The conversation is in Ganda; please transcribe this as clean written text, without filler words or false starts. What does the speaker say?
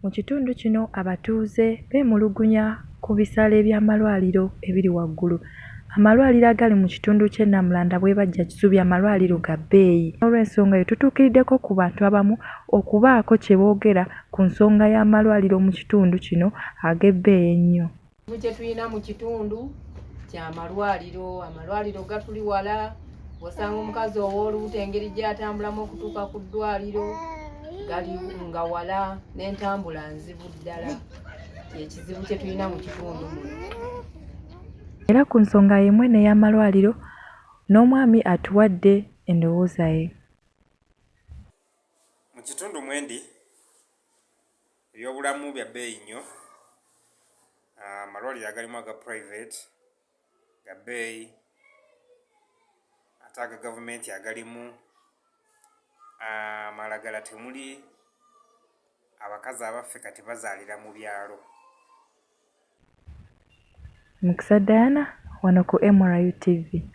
Mu kitundu kino abatuuze beemulugunya ku bisale by'amalwaliro ebiri waggulu. Amalwaliro agali mu kitundu ky'Enamulanda bwe bajja Kisubi amalwaliro ga bbeeyi. Olw'ensonga eyo tutuukiriddeko ku bantu abamu okubaako kye boogera ku nsonga y'amalwaliro mu kitundu kino ag'ebbeeyi ennyo. Kye tulina mu kitundu ky'amalwaliro, amalwaliro gatuli wala, osanga omukazi ow'olubuto engeri gy'atambulamu okutuuka ku ddwaliro gali nga wala n'entambula nzibu ddala. Ekizibu kye tulina mu kitundu muno. Era ku nsonga y'emu n'ey'amalwaliro n'omwami atuwadde endowooza ye. Mu kitundu mwendi ebyobulamu bya bbeeyi nnyo. Amalwaliro agalimu aga private ga bbeeyi ate aga gavumenti agalimu amalagala temuli. Abakazi abaffe kati bazaalira mu byalo. Mukisa Diana wano ku MRU TV.